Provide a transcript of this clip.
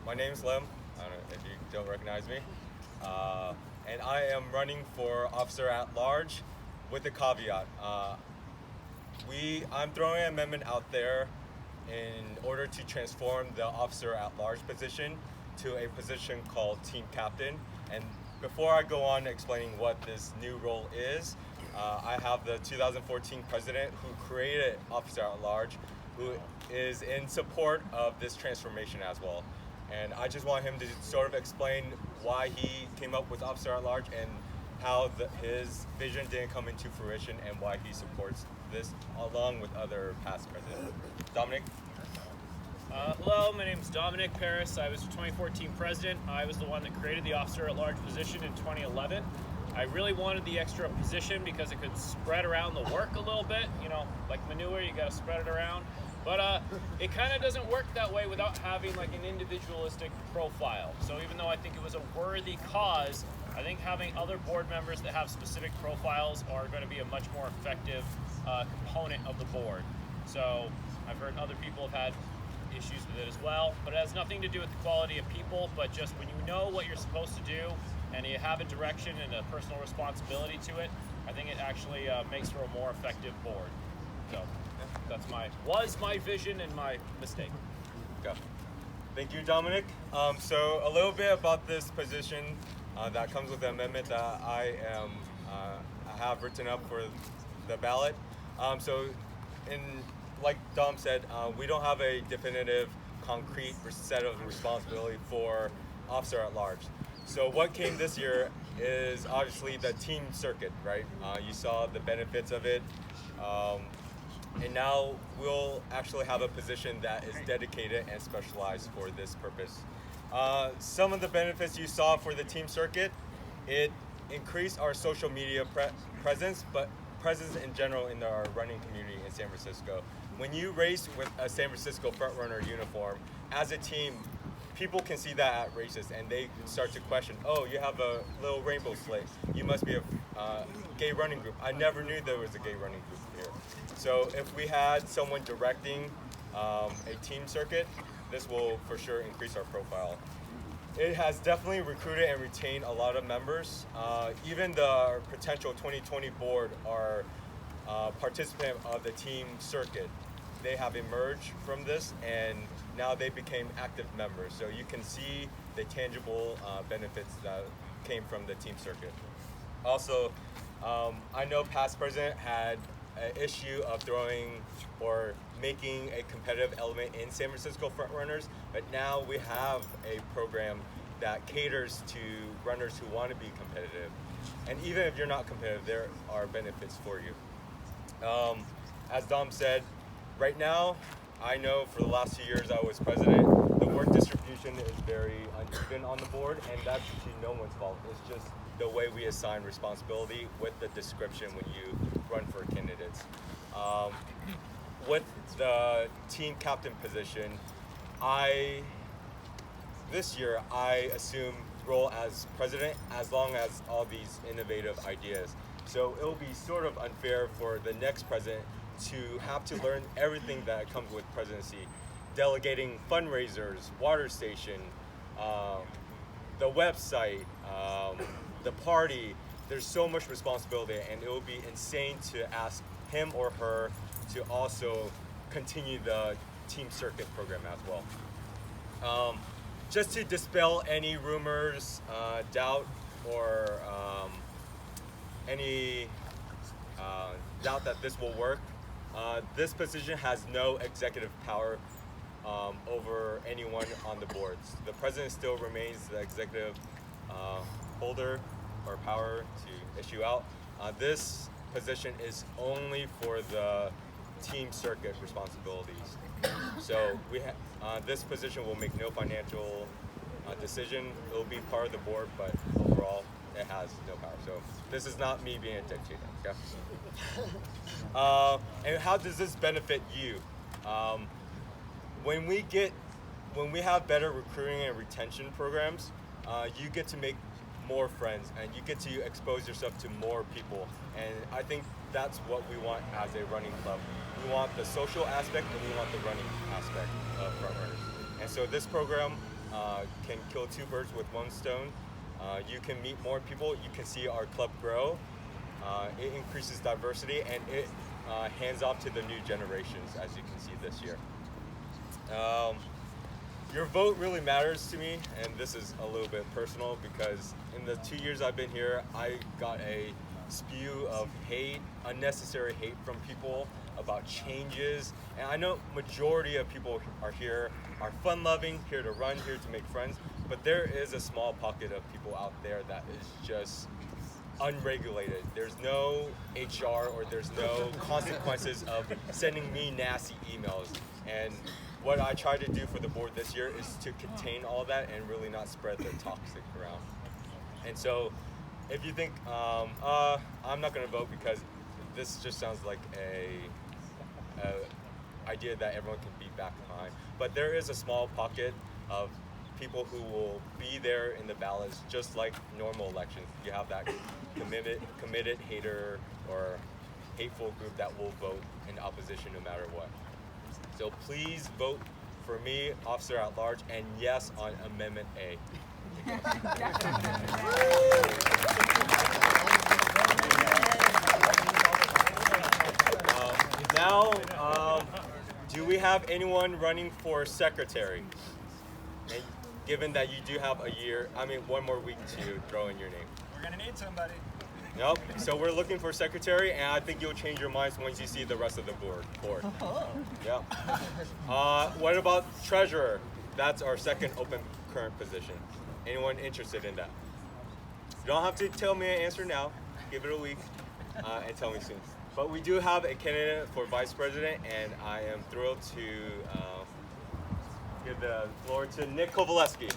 My name's Liem. I don't know if you don't recognize me. And I am running for officer at large with a caveat. I'm throwing an amendment out there in order to transform the officer at large position to a position called team captain. And before I go on explaining what this new role is, I have the 2014 president who created officer at large, who is in support of this transformation as well. And I just want him to sort of explain why he came up with officer at large and how his vision didn't come into fruition and why he supports this along with other past presidents. Dominic? Hello, my name is Dominic Paris. I was the 2014 president. I was the one that created the officer at large position in 2011. I really wanted the extra position because it could spread around the work a little bit. You know, like manure, you got to spread it around. But it kind of doesn't work that way without having like an individualistic profile. So even though I think it was a worthy cause, I think having other board members that have specific profiles are going to be a much more effective component of the board. So I've heard other people have had issues with it as well, but it has nothing to do with the quality of people, but just when you know what you're supposed to do and you have a direction and a personal responsibility to it, I think it actually makes for a more effective board. So that's my vision and my mistake. Go. Thank you, Dominic. So a little bit about this position that comes with the amendment that I have written up for the ballot. Like Dom said, we don't have a definitive, concrete set of responsibility for officer at large. So what came this year is obviously the team circuit, right? You saw the benefits of it. And now we'll actually have a position that is dedicated and specialized for this purpose. Some of the benefits you saw for the team circuit, it increased our social media presence, but presence in general in our running community in San Francisco. When you race with a San Francisco frontrunner uniform, as a team, people can see that at races and they start to question, oh, you have a little rainbow slate. You must be a gay running group. I never knew there was a gay running group here. So if we had someone directing a team circuit, this will for sure increase our profile. It has definitely recruited and retained a lot of members. Even the potential 2020 board are participant of the team circuit. They have emerged from this and now they became active members. So you can see the tangible benefits that came from the team circuit. Also, I know past president had an issue of throwing or making a competitive element in San Francisco frontrunners, but now we have a program that caters to runners who want to be competitive. And even if you're not competitive, there are benefits for you. As Dom said, right now, I know for the last 2 years I was president, the work distribution is very uneven on the board, and that's actually no one's fault. It's just the way we assign responsibility with the description when you run for candidates. With the team captain position, this year I assume role as president as long as all these innovative ideas. So it'll be sort of unfair for the next president to have to learn everything that comes with presidency. Delegating fundraisers, water station, the website, the party. There's so much responsibility and it will be insane to ask him or her to also continue the team circuit program as well. Just to dispel any rumors, doubt, or any doubt that this will work, this position has no executive power over anyone on the boards. The president still remains the executive holder or power to issue out. This position is only for the team circuit responsibilities. So this position will make no financial decision. It will be part of the board, but overall, it has no power. So this is not me being a dictator. Okay? And how does this benefit you? When we have better recruiting and retention programs, you get to make more friends and you get to expose yourself to more people. And I think that's what we want as a running club. We want the social aspect and we want the running aspect of front runners. And so this program can kill two birds with one stone. You can meet more people. You can see our club grow. It increases diversity, and it hands off to the new generations, as you can see this year. Your vote really matters to me, and this is a little bit personal because in the 2 years I've been here, I got a spew of hate, unnecessary hate from people about changes. And I know majority of people are here, are fun-loving, here to run, here to make friends, but there is a small pocket of people out there that is just unregulated. There's no HR or there's no consequences of sending me nasty emails. And what I try to do for the board this year is to contain all that and really not spread the toxic around. And so if you think, I'm not gonna vote because this just sounds like a idea that everyone can be back behind. But there is a small pocket of people who will be there in the ballots just like normal elections. You have that committed hater or hateful group that will vote in opposition no matter what. So please vote for me, Officer at Large, and yes on Amendment A. Now, do we have anyone running for secretary? And given that you do have one more week to throw in your name. We're gonna need somebody. Nope. So we're looking for secretary, and I think you'll change your minds once you see the rest of the board. Yeah. What about treasurer? That's our second open current position. Anyone interested in that? You don't have to tell me an answer now. Give it a week and tell me soon. But we do have a candidate for vice president, and I am thrilled to give the floor to Nick Kovaleski.